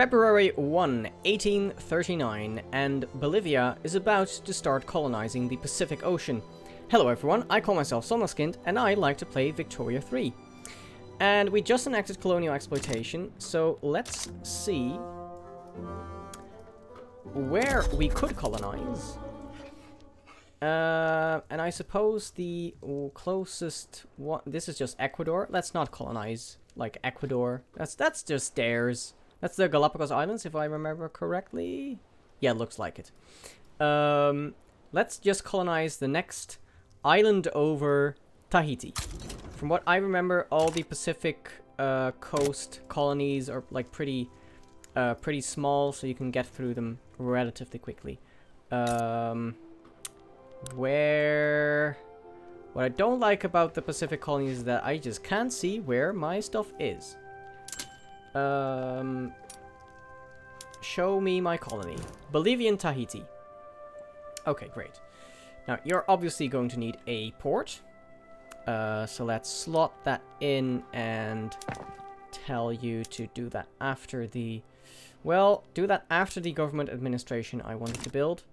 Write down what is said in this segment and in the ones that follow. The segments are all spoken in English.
February 1, 1839, and Bolivia is about to start colonizing the Pacific Ocean. Hello everyone, I call myself Zondagskind, and I like to play Victoria 3. And we just enacted colonial exploitation, so let's see where we could colonize. And I suppose the closest one... This is just Ecuador. Let's not colonize, like, Ecuador. That's just theirs. That's the Galapagos Islands, if I remember correctly. Yeah, looks like it. Let's just colonize the next island over, Tahiti. From what I remember, all the Pacific coast colonies are, like, pretty small, so you can get through them relatively quickly. What I don't like about the Pacific colonies is that I just can't see where my stuff is. Show me my colony. Bolivian Tahiti. Okay, great. Now, you're obviously going to need a port. So let's slot that in and tell you to do that after the... Well, do that after the government administration I wanted to build.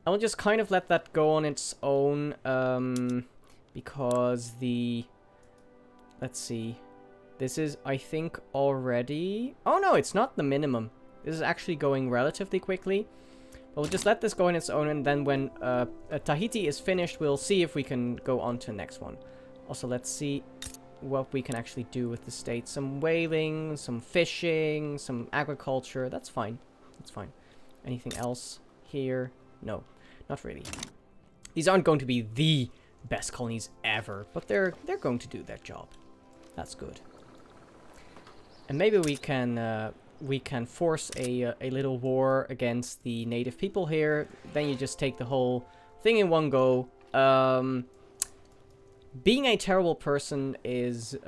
I will just kind of let that go on its own, because the... Let's see. This is, I think, already... Oh no, it's not the minimum. This is actually going relatively quickly. But we'll just let this go on its own, and then when Tahiti is finished, we'll see if we can go on to the next one. Also, let's see what we can actually do with the state. Some whaling, some fishing, some agriculture. That's fine. That's fine. Anything else here? No, not really. These aren't going to be the best colonies ever, but they're going to do their job. That's good. And maybe we can force a little war against the native people here. Then you just take the whole thing in one go. Being a terrible person is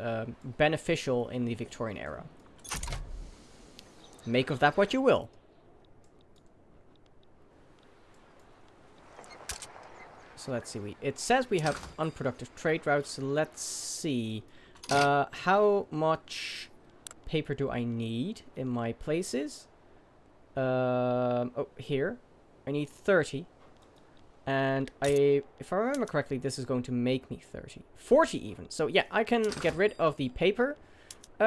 beneficial in the Victorian era. Make of that what you will. So let's see. It says we have unproductive trade routes. So let's see. How much paper do I need in my places? Oh, here. I need 30. And if I remember correctly, this is going to make me 30. 40 even. So yeah, I can get rid of the paper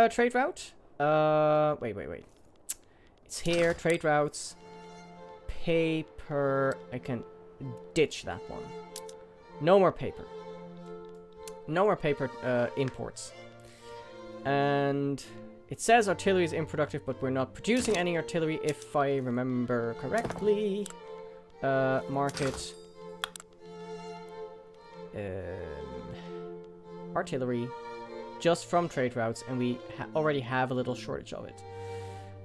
trade route. Wait. It's here. Trade routes. Paper. I can ditch that one. No more paper. No more paper imports. And it says artillery is unproductive, but we're not producing any artillery, if I remember correctly. Market. Artillery. Just from trade routes, and we already have a little shortage of it.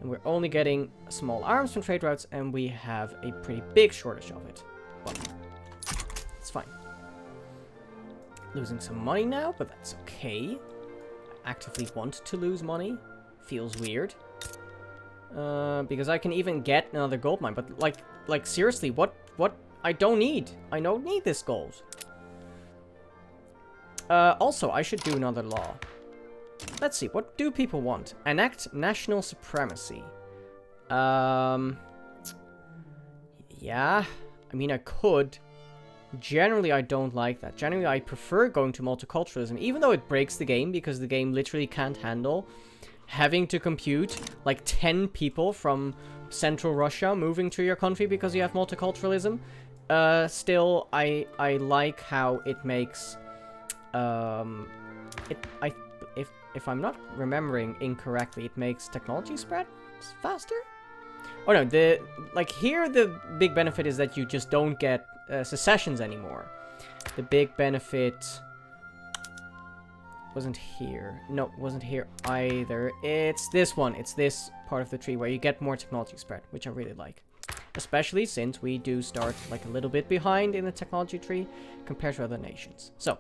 And we're only getting small arms from trade routes, and we have a pretty big shortage of it. Well, it's fine. Losing some money now, but that's okay. I actively want to lose money. Feels weird. Because I can even get another gold mine, but like seriously, what I don't need. I don't need this gold. Also, I should do another law. Let's see, what do people want? Enact national supremacy. Yeah. I mean, I could. Generally, I don't like that. Generally, I prefer going to multiculturalism, even though it breaks the game, because the game literally can't handle having to compute like 10 people from Central Russia moving to your country because you have multiculturalism. Still, I like how it makes if I'm not remembering incorrectly, it makes technology spread faster. Oh no, here the big benefit is that you just don't get secessions anymore. The big benefit wasn't here. No, wasn't here either. It's this one. It's this part of the tree where you get more technology spread, which I really like. Especially since we do start like a little bit behind in the technology tree compared to other nations. So,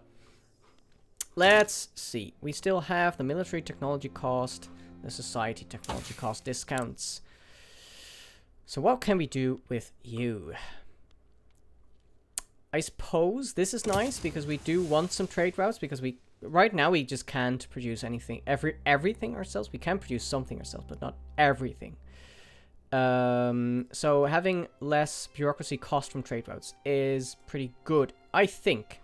let's see. We still have the military technology cost, the society technology cost discounts. So what can we do with you? I suppose this is nice because we do want some trade routes, because right now we just can't produce anything, everything ourselves. We can produce something ourselves, but not everything. So having less bureaucracy cost from trade routes is pretty good, I think.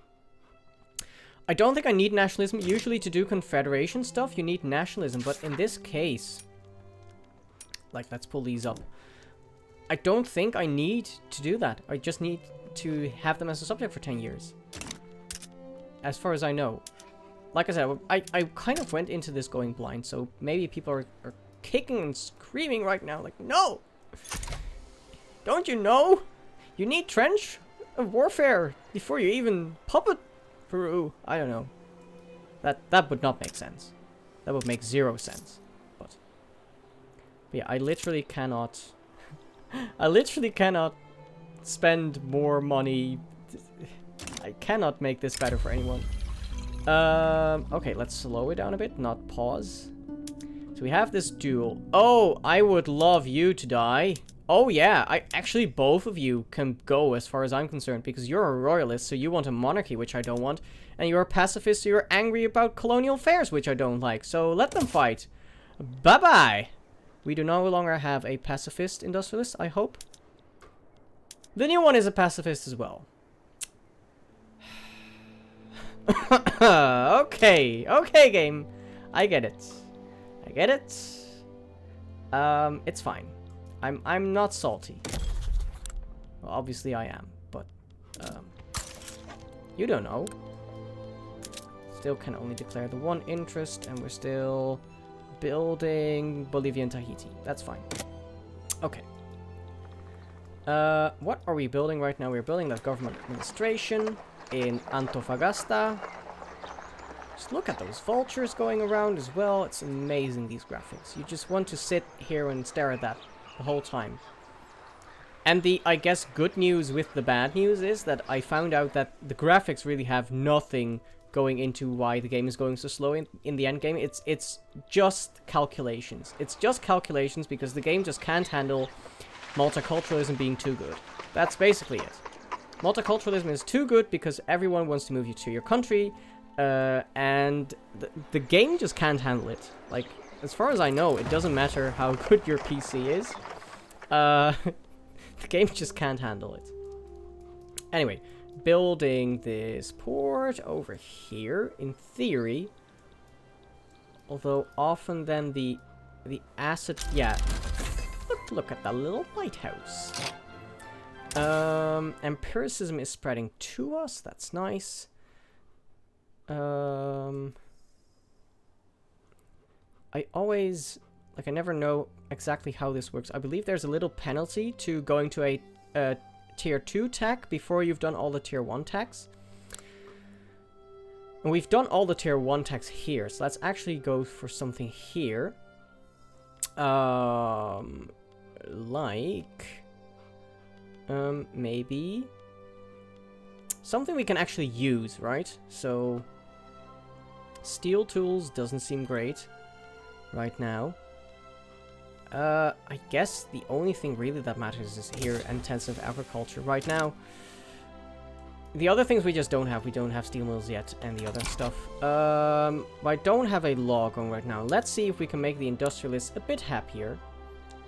I don't think I need nationalism. Usually to do confederation stuff, you need nationalism. But in this case, like, let's pull these up. I don't think I need to do that. I just need to have them as a subject for 10 years. As far as I know. Like I said, I kind of went into this going blind. So maybe people are kicking and screaming right now. Like, no! Don't you know? You need trench warfare before you even puppet Peru. I don't know. That would not make sense. That would make 0 sense. But yeah, I literally cannot... I literally cannot spend more money. I cannot make this better for anyone. Okay, let's slow it down a bit, not pause. So we have this duel. Oh, I would love you to die. Oh yeah, actually both of you can go as far as I'm concerned, because you're a royalist, so you want a monarchy, which I don't want, and you're a pacifist, so you're angry about colonial affairs, which I don't like. So let them fight. Bye-bye. We do no longer have a pacifist industrialist, I hope. The new one is a pacifist as well. Okay, game. I get it. I get it. It's fine. I'm not salty. Well, obviously I am, but you don't know. Still can only declare the one interest, and we're still building Bolivia and Tahiti. That's fine. Okay. What are we building right now? We're building that government administration in Antofagasta. Just look at those vultures going around as well. It's amazing, these graphics. You just want to sit here and stare at that the whole time. And the, I guess, good news with the bad news is that I found out that the graphics really have nothing going into why the game is going so slow in the end game. It's just calculations. It's just calculations because the game just can't handle multiculturalism being too good. That's basically it. Multiculturalism is too good because everyone wants to move you to your country, and the game just can't handle it. Like, as far as I know, it doesn't matter how good your PC is. The game just can't handle it. Anyway, building this port over here, in theory. Although often then the asset... Yeah. Look at that little lighthouse. Empiricism is spreading to us. That's nice. I always... Like, I never know exactly how this works. I believe there's a little penalty to going to a tier 2 tech before you've done all the tier 1 techs. And we've done all the tier 1 techs here, so let's actually go for something here. Maybe something we can actually use, right? So steel tools doesn't seem great right now. I guess the only thing really that matters is here, intensive agriculture right now. The other things we just don't have. We don't have steel mills yet, and the other stuff. I don't have a law going right now. Let's see if we can make the industrialists a bit happier.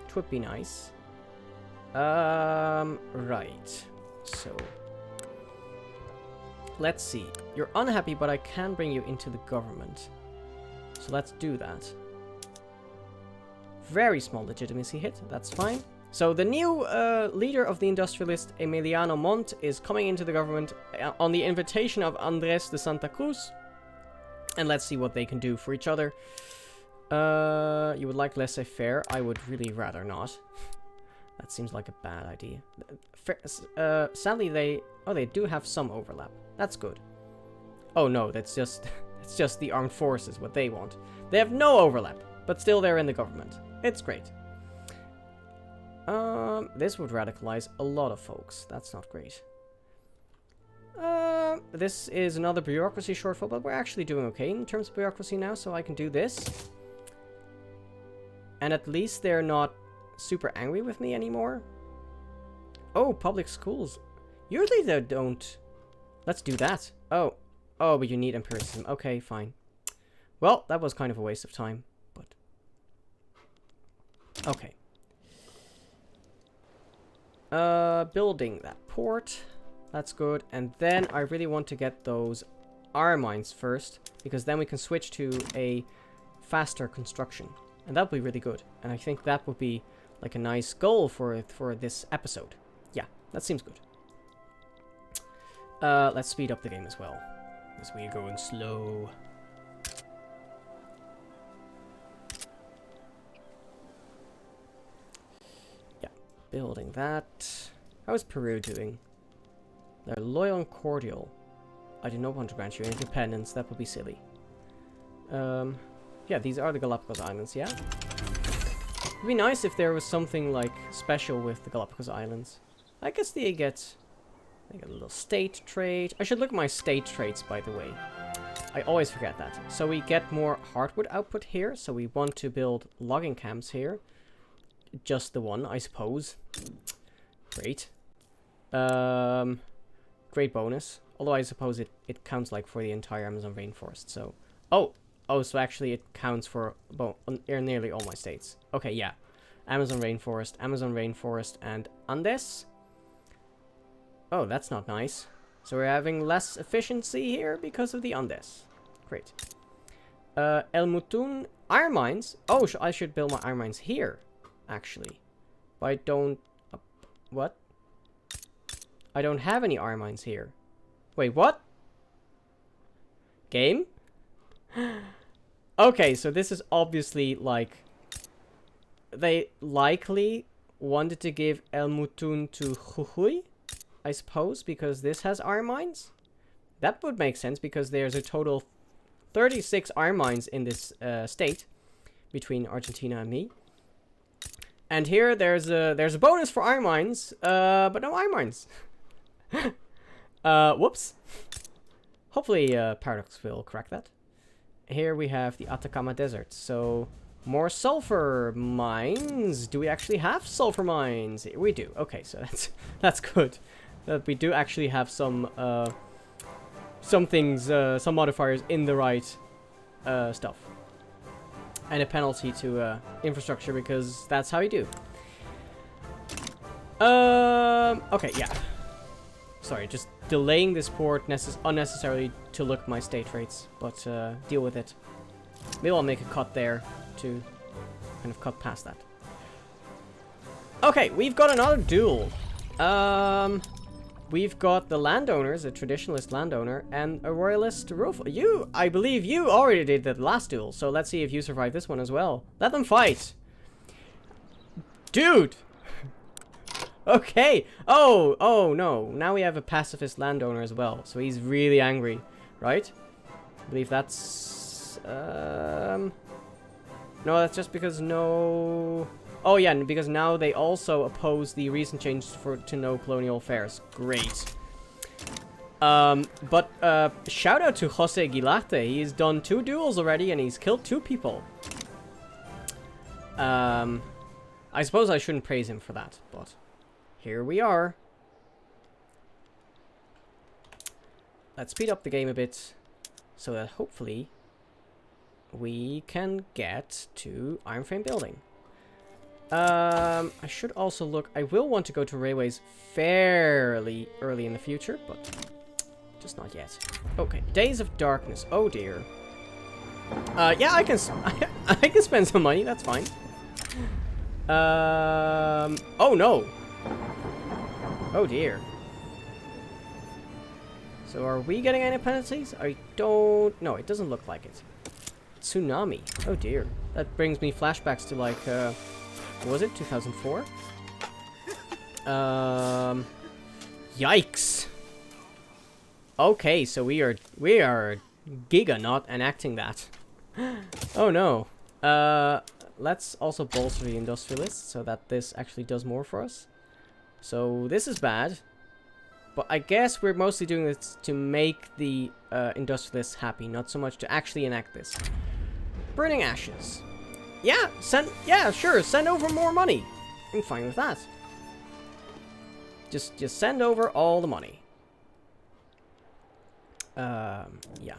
It would be nice. Right. So, let's see. You're unhappy, but I can bring you into the government. So let's do that. Very small legitimacy hit, that's fine. So the new leader of the industrialist, Emiliano Montt, is coming into the government on the invitation of Andres de Santa Cruz. And let's see what they can do for each other. You would like laissez-faire? I would really rather not. That seems like a bad idea. Sadly, they do have some overlap. That's good. Oh no, that's just the armed forces, what they want. They have no overlap, but still they're in the government. It's great. This would radicalize a lot of folks. That's not great. This is another bureaucracy shortfall, but we're actually doing okay in terms of bureaucracy now, so I can do this. And at least they're not super angry with me anymore. Oh, public schools. Usually they don't. Let's do that. Oh, but you need empiricism. Okay, fine. Well, that was kind of a waste of time, but... Okay. Building that port. That's good. And then I really want to get those iron mines first, because then we can switch to a faster construction. And that would be really good. And I think that would be like a nice goal for this episode. Yeah, that seems good. Let's speed up the game as well, because we're going slow. Yeah, building that. How is Peru doing? They're loyal and cordial. I do not want to grant you independence. That would be silly. Yeah, these are the Galapagos Islands, yeah? It'd be nice if there was something, like, special with the Galapagos Islands. I guess they get a little state trait. I should look at my state traits, by the way. I always forget that. So we get more hardwood output here. So we want to build logging camps here. Just the one, I suppose. Great. Great bonus. Although I suppose it counts, like, for the entire Amazon rainforest, so... Oh, so actually it counts for nearly all my states. Okay, yeah. Amazon rainforest, and Andes. Oh, that's not nice. So we're having less efficiency here because of the Andes. Great. El Mutun iron mines. Oh, I should build my iron mines here, actually. But I don't... what? I don't have any iron mines here. Wait, what? Game? Okay, so this is obviously, like... they likely wanted to give El Mutun to Jujuy, I suppose, because this has iron mines. That would make sense, because there's a total 36 iron mines in this state, between Argentina and me. And here, there's a bonus for iron mines, but no iron mines. Whoops. Hopefully, Paradox will correct that. Here we have the Atacama Desert, so more sulfur mines. Do we actually have sulfur mines? We do. Okay, so that's good. That we do actually have some things, some modifiers in the right stuff, and a penalty to infrastructure, because that's how you do. Okay, yeah. Sorry, just delaying this port unnecessarily to look at my state rates, but deal with it. Maybe I'll make a cut there to kind of cut past that. Okay, we've got another duel. We've got the landowners, a traditionalist landowner, and a royalist roof. I believe you already did that last duel, so let's see if you survive this one as well. Let them fight. Dude! Okay. Oh no. Now we have a pacifist landowner as well. So he's really angry, right? I believe that's... no, that's just because no... Oh yeah, because now they also oppose the recent changes to no colonial affairs. Great. But shout out to José Guilarte. He's done 2 duels already and he's killed 2 people. I suppose I shouldn't praise him for that, but... here we are. Let's speed up the game a bit so that hopefully we can get to iron frame building. I should also look... I will want to go to railways fairly early in the future, but just not yet. Okay, Days of Darkness. Oh dear. Yeah, I can I can spend some money. That's fine. Oh no. Oh dear. So are we getting any penalties? I don't... no, it doesn't look like it. Tsunami. Oh dear. That brings me flashbacks to like, what was it? 2004? Yikes. Okay, so we are giga not enacting that. Oh no. Let's also bolster the industrialists so that this actually does more for us. So this is bad, but I guess we're mostly doing this to make the industrialists happy, not so much to actually enact this. Burning ashes. Yeah, sure, send over more money. I'm fine with that. Just send over all the money. Yeah.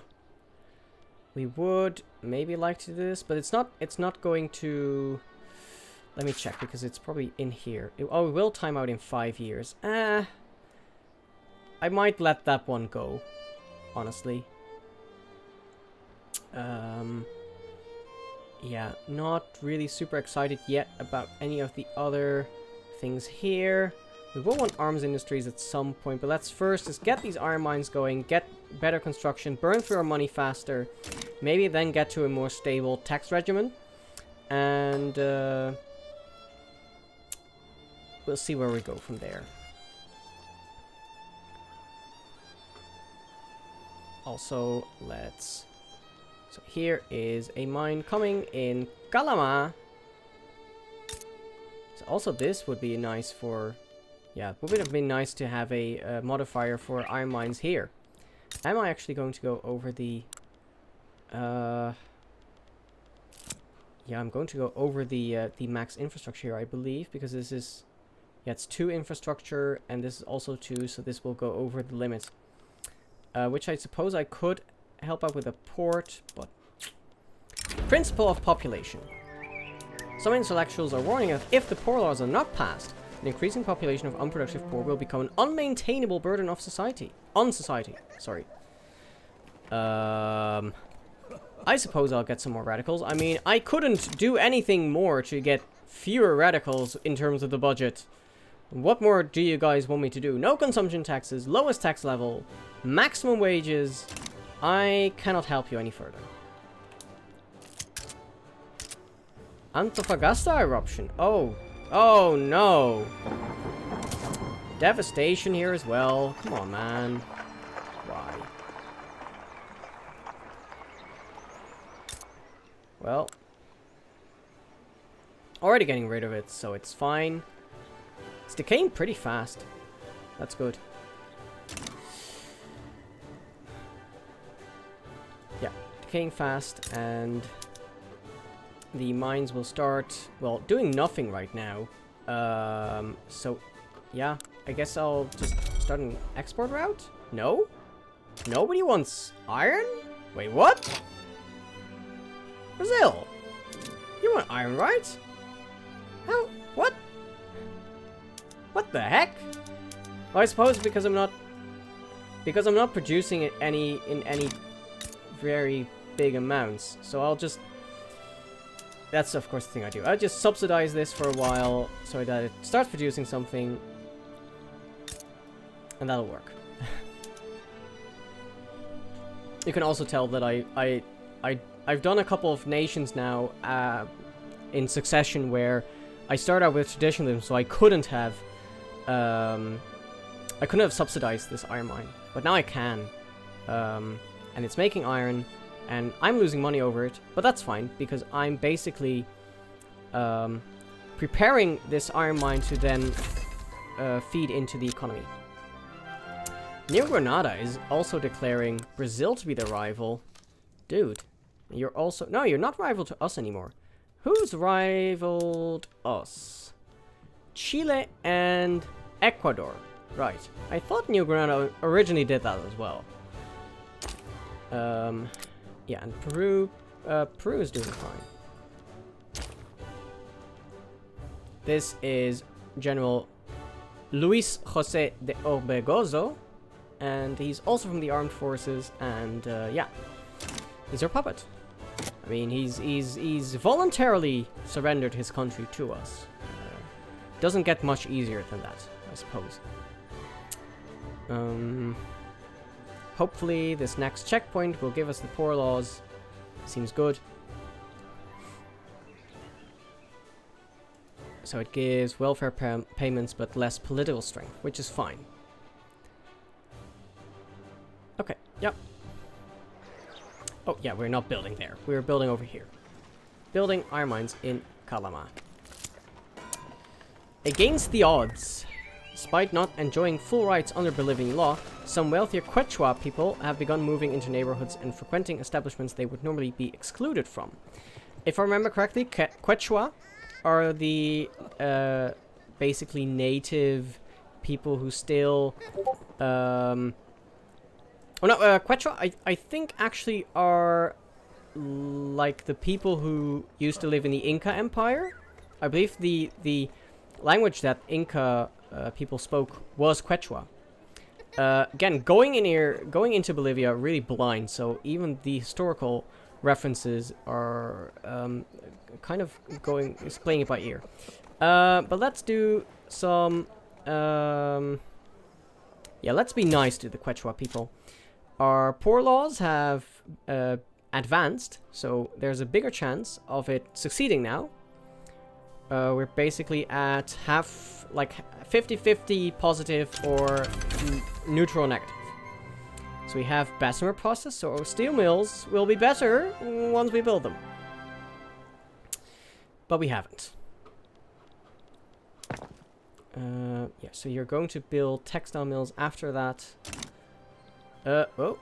We would maybe like to do this, but it's not going to... Let me check, because it's probably in here. It will time out in 5 years. I might let that one go, honestly. Yeah, not really super excited yet about any of the other things here. We will want arms industries at some point, but let's first just get these iron mines going, get better construction, burn through our money faster, maybe then get to a more stable tax regimen, and we'll see where we go from there. Also, let's... So here is a mine coming in Kalama. So also this would be nice for... Yeah, it would have been nice to have a modifier for iron mines here. Am I actually going to go over the... Yeah, I'm going to go over the max infrastructure here, I believe, because this is... Yeah, it's 2 infrastructure, and this is also 2, so this will go over the limit. Which I suppose I could help out with a port, but... Principle of population. Some intellectuals are warning that if the poor laws are not passed, an increasing population of unproductive poor will become an unmaintainable burden of society. On society, sorry. I suppose I'll get some more radicals. I mean, I couldn't do anything more to get fewer radicals in terms of the budget. What more do you guys want me to do? No consumption taxes, lowest tax level, maximum wages. I cannot help you any further. Antofagasta eruption. Oh. Oh no. Devastation here as well. Come on, man. Why? Well. Already getting rid of it, so it's fine. It's decaying pretty fast. That's good. Yeah, decaying fast, and the mines will start, well, doing nothing right now. So, yeah, I guess I'll just start an export route? No? Nobody wants iron? Wait, what? Brazil! You want iron, right? How? What? What the heck? Well, I suppose because I'm not producing it in any very big amounts. So I'll just... That's, of course, the thing I do. I'll just subsidize this for a while so that it starts producing something. And that'll work. You can also tell that I've done a couple of nations now in succession where I start out with traditionalism, so I couldn't have subsidized this iron mine, but now I can, and it's making iron, and I'm losing money over it, but that's fine because I'm basically preparing this iron mine to then feed into the economy. New Granada is also declaring Brazil to be the rival. Dude, you're also... No, you're not rival to us anymore. Who's rivaled us? Chile and Ecuador. Right. I thought New Granada originally did that as well. Yeah, and Peru... Peru is doing fine. This is General Luis José de Orbegozo. And he's also from the armed forces, and yeah, he's our puppet. I mean, he's voluntarily surrendered his country to us. Doesn't get much easier than that, I suppose. Hopefully, this next checkpoint will give us the poor laws. Seems good. So it gives welfare payments, but less political strength, which is fine. Okay, yep. Oh, yeah, we're not building there. We're building over here. Building iron mines in Kalama. Against the odds. Despite not enjoying full rights under Bolivian law, some wealthier Quechua people have begun moving into neighborhoods and frequenting establishments they would normally be excluded from. If I remember correctly, Quechua are the basically native people who still... Oh no, Quechua, I think actually are like the people who used to live in the Inca Empire. I believe the language that Inca people spoke was Quechua. Again, going into Bolivia really blind, so even the historical references are kind of playing it by ear. But let's do some. Yeah, let's be nice to the Quechua people. Our poor laws have advanced, so there's a bigger chance of it succeeding now. We're basically at half, like 50-50 positive or neutral negative. So we have Bessemer process, so our steel mills will be better once we build them. But we haven't. Yeah, so you're going to build textile mills after that. Oh.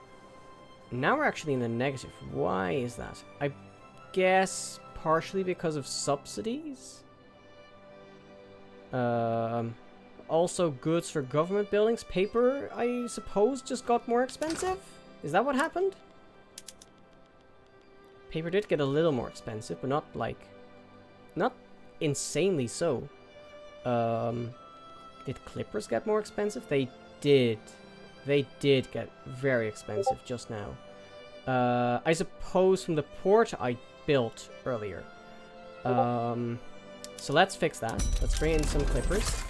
Now we're actually in the negative. Why is that? I guess partially because of subsidies? Also goods for government buildings. Paper, I suppose, just got more expensive? Is that what happened? Paper did get a little more expensive, but not like... not insanely so. Did clippers get more expensive? They did. They did get very expensive just now. I suppose from the port I built earlier. So let's fix that. Let's bring in some clippers.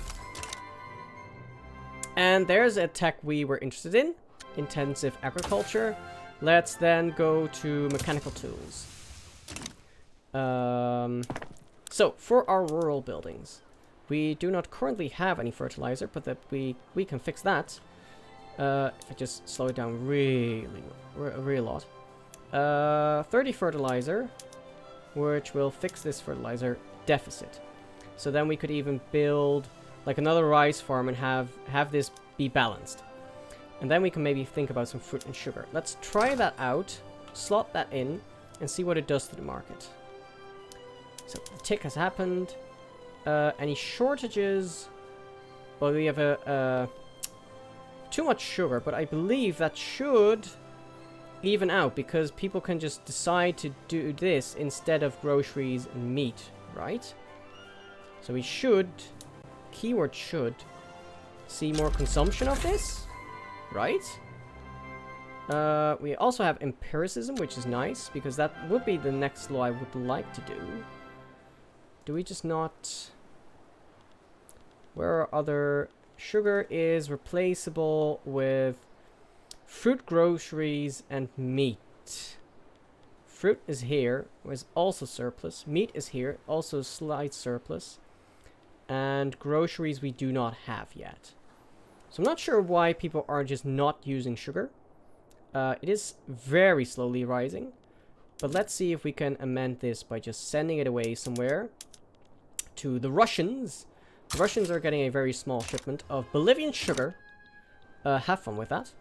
And there's a tech we were interested in. Intensive agriculture. Let's then go to mechanical tools. So, for our rural buildings. We do not currently have any fertilizer, but that we can fix that. If I just slow it down really a lot. 30 fertilizer, which will fix this fertilizer deficit. So then we could even build like another rice farm and have this be balanced. And then we can maybe think about some fruit and sugar. Let's try that out, slot that in, and see what it does to the market. So the tick has happened. Any shortages? Well, we have too much sugar, but I believe that should even out because people can just decide to do this instead of groceries and meat, right? So we should, keyword should, see more consumption of this, right? We also have empiricism, which is nice because that would be the next law I would like to do. Do we just not... Where are other... Sugar is replaceable with fruit, groceries, and meat. Fruit is here, is also surplus. Meat is here, also slight surplus. And groceries we do not have yet. So I'm not sure why people are just not using sugar. It is very slowly rising. But let's see if we can amend this by just sending it away somewhere to the Russians. The Russians are getting a very small shipment of Bolivian sugar. Have fun with that.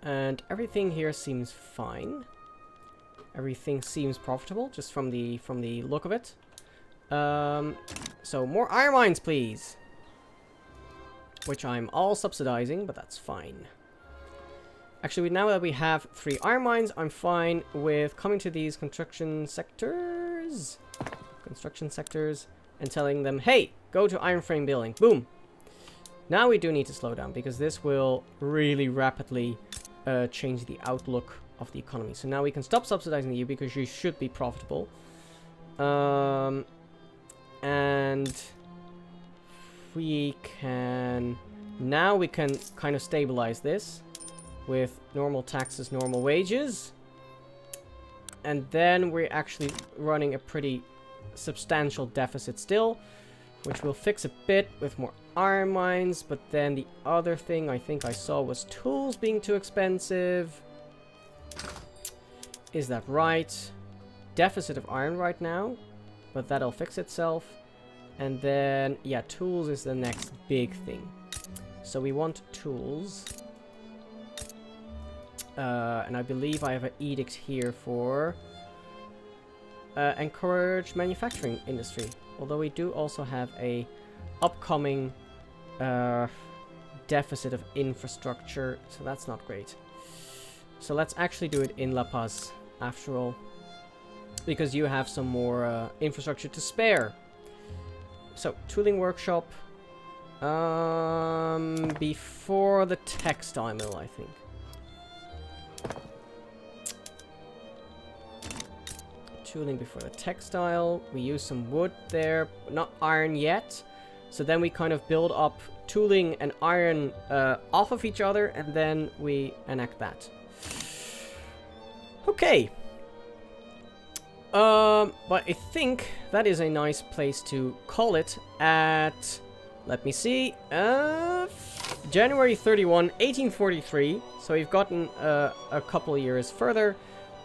And everything here seems fine. Everything seems profitable, just from the look of it. So more iron mines, please. Which I'm all subsidizing, but that's fine. Actually, now that we have 3 iron mines, I'm fine with coming to these construction sectors. And telling them, hey, go to iron frame building. Boom. Now we do need to slow down because this will really rapidly change the outlook of the economy. So now we can stop subsidizing you because you should be profitable. And we can... Now we can kind of stabilize this with normal taxes, normal wages. And then we're actually running a pretty substantial deficit still, which we'll fix a bit with more iron mines. But then the other thing I think I saw was tools being too expensive. Is that right? Deficit of iron right now, but that'll fix itself. And then, yeah, tools is the next big thing. So we want tools. And I believe I have an edict here for encourage manufacturing industry. Although we do also have a upcoming deficit of infrastructure, so that's not great. So let's actually do it in La Paz, after all. because you have some more infrastructure to spare. So, tooling workshop. Before the textile mill, I think. Tooling before the textile. We use some wood there, but not iron yet. So then we kind of build up tooling and iron off of each other, and then we enact that. Okay. But I think that is a nice place to call it at, let me see, January 31, 1843. So we've gotten a couple of years further.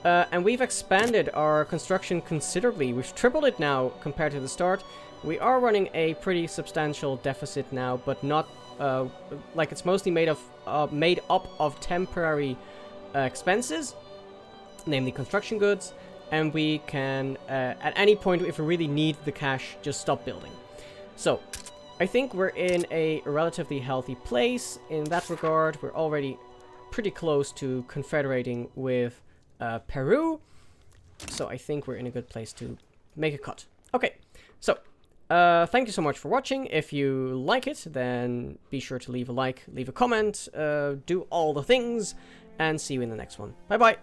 And we've expanded our construction considerably. We've tripled it now compared to the start. We are running a pretty substantial deficit now, but not like it's mostly made up of temporary expenses, namely construction goods. And we can, at any point, if we really need the cash, just stop building. So, I think we're in a relatively healthy place in that regard. We're already pretty close to confederating with Peru. So I think we're in a good place to make a cut. Okay, so thank you so much for watching. If you like it, then be sure to leave a like, leave a comment, do all the things, and see you in the next one. Bye bye.